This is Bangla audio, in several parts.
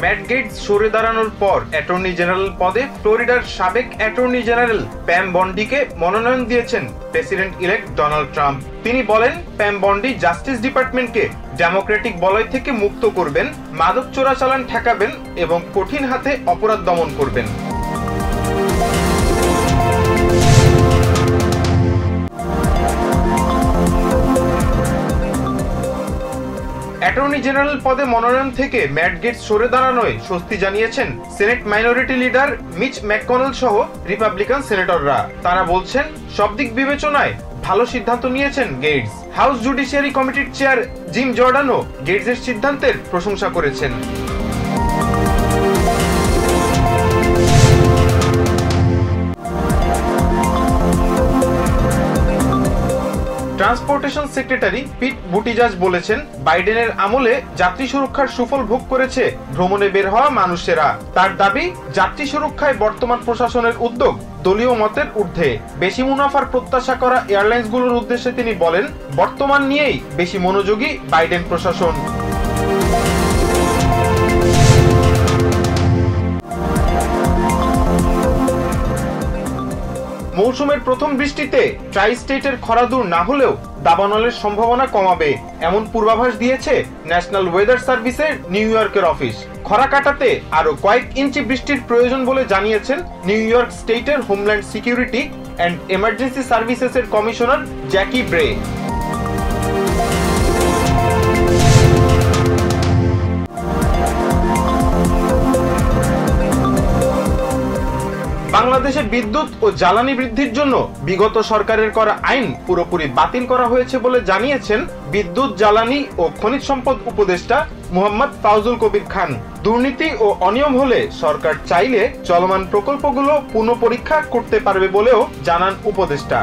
ম্যাট গেটস সরে দাঁড়ানোর পর অ্যাটর্নি জেনারেল পদে ফ্লোরিডার সাবেক অ্যাটর্নি জেনারেল প্যাম বন্ডিকে মনোনয়ন দিয়েছেন প্রেসিডেন্ট ইলেক্ট ডোনাল্ড ট্রাম্প। তিনি বলেন, প্যাম বন্ডি জাস্টিস ডিপার্টমেন্টকে ডেমোক্রেটিক বলয় থেকে মুক্ত করবেন, মাদক চোরাচালান ঠেকাবেন এবং কঠিন হাতে অপরাধ দমন করবেন। অ্যাটর্নি জেনারেল পদে মনোনয়ন থেকে ম্যাট গেটস সরে দাঁড়ানোয় স্বস্তি জানিয়েছেন Senate minority leader Mitch McConnell সহ রিপাবলিকান সেনেটররা। তারা বলছেন, সব দিক বিবেচনায় ভালো সিদ্ধান্ত নিয়েছেন গেটস। হাউস জুডিশিয়ারি কমিটির চেয়ার জিম জর্ডানও গেটসের সিদ্ধান্তের প্রশংসা করেছেন। ট্রান্সপোর্টেশন সেক্রেটারি পিট বুটিজাজ বলেছেন, বাইডেনের আমলে যাত্রী সুরক্ষার সুফল ভোগ করেছে ভ্রমণে বের হওয়া মানুষেরা। তার দাবি, যাত্রী সুরক্ষায় বর্তমান প্রশাসনের উদ্যোগ দলীয় মতের ঊর্ধ্বে। বেশি মুনাফার প্রত্যাশা করা এয়ারলাইন্সগুলোর উদ্দেশ্যে তিনি বলেন, বর্তমান নিয়েই বেশি মনোযোগী বাইডেন প্রশাসন। মৌসুমের প্রথম বৃষ্টিতে ট্রাই স্টেটের খরা দূর না হলেও দাবানলের সম্ভাবনা কমাবে, এমন পূর্বাভাস দিয়েছে ন্যাশনাল ওয়েদার সার্ভিসের নিউ ইয়র্কের অফিস। খরা কাটাতে আরো কয়েক ইঞ্চি বৃষ্টির প্রয়োজন বলে জানিয়েছেন নিউ ইয়র্ক স্টেটের হোমল্যান্ড সিকিউরিটি অ্যান্ড এমার্জেন্সি সার্ভিসেসের কমিশনার জ্যাকি ব্রে। বাংলাদেশে বিদ্যুৎ ও জ্বালানি বৃদ্ধির জন্য বিগত সরকারের করা আইন পুরোপুরি বাতিল করা হয়েছে বলে জানিয়েছেন বিদ্যুৎ, জ্বালানি ও খনিজ সম্পদ উপদেষ্টা মোহাম্মদ ফাউজুল কবির খান। দুর্নীতি ও অনিয়ম হলে সরকার চাইলে চলমান প্রকল্পগুলো পুনঃপরীক্ষা করতে পারবে বলেও জানান উপদেষ্টা।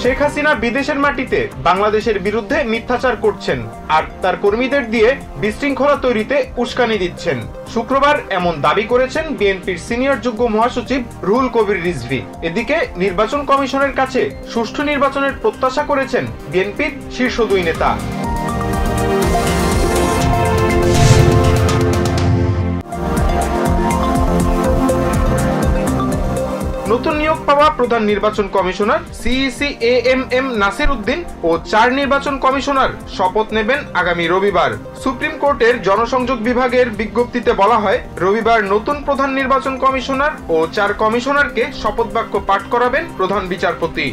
শেখ হাসিনা বিদেশের মাটিতে বাংলাদেশের বিরুদ্ধে মিথ্যাচার করছেন আর তার কর্মীদের দিয়ে বিশৃঙ্খলা তৈরিতে উস্কানি দিচ্ছেন। শুক্রবার এমন দাবি করেছেন বিএনপির সিনিয়র যুগ্ম মহাসচিব রুহুল কবির রিজভী। এদিকে নির্বাচন কমিশনের কাছে সুষ্ঠু নির্বাচনের প্রত্যাশা করেছেন বিএনপির শীর্ষ দুই নেতা। নতুন নিয়োগ পাওয়া প্রধান নির্বাচন commissioner CEC AMM Nasir Uddin ও 4 নির্বাচন কমিশনার শপথ নেবেন আগামী রবিবার। সুপ্রিম কোর্টের জনসংযোগ বিভাগের বিজ্ঞপ্তিতে বলা হয়, রবিবার নতুন প্রধান নির্বাচন কমিশনার ও 4 কমিশনারকে শপথ বাক্য পাঠ করাবেন প্রধান বিচারপতি।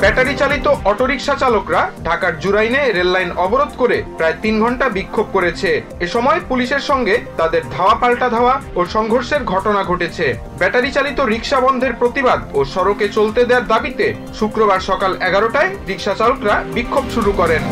ব্যাটারি চালিত অটোরিকশা চালকরা ঢাকার জুরাইনে রেললাইন অবরোধ করে প্রায় 3 ঘন্টা বিক্ষোভ করেছে। এ সময় পুলিশের সঙ্গে তাদের ধাওয়া পাল্টা ধাওয়া ও সংঘর্ষের ঘটনা ঘটেছে। ব্যাটারি চালিত রিকশা বন্ধের প্রতিবাদ ও সড়কে চলতে দেওয়ার দাবিতে শুক্রবার সকাল 11টায় রিকশা চালকরা বিক্ষোভ শুরু করেন।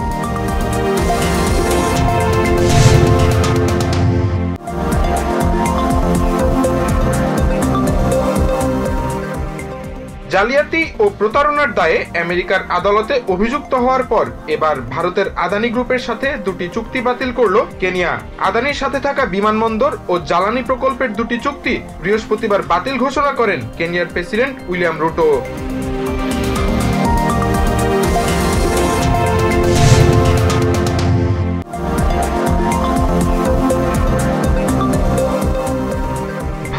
জালিয়াতি ও প্রতারণার দায়ে আমেরিকার আদালতে অভিযুক্ত হওয়ার পর এবার ভারতের আদানি গ্রুপের সাথে 2টি চুক্তি বাতিল করল কেনিয়া। আদানির সাথে থাকা বিমানবন্দর ও জ্বালানি প্রকল্পের 2টি চুক্তি বৃহস্পতিবার বাতিল ঘোষণা করেন কেনিয়ার প্রেসিডেন্ট উইলিয়াম রুটো।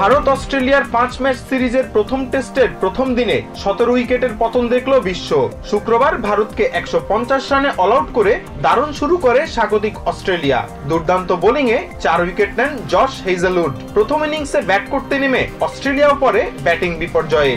ভারত অস্ট্রেলিয়ার 5 ম্যাচ সিরিজের প্রথম টেস্টের প্রথম দিনে 17 উইকেটের পতন দেখল বিশ্ব। শুক্রবার ভারতকে 150 রানে অল আউট করে দারুণ শুরু করে স্বাগতিক অস্ট্রেলিয়া। দুর্দান্ত বোলিংয়ে 4 উইকেট নেন জশ হেজেলউড। প্রথম ইনিংসে ব্যাট করতে নেমে অস্ট্রেলিয়াও পরে ব্যাটিং বিপর্যয়ে।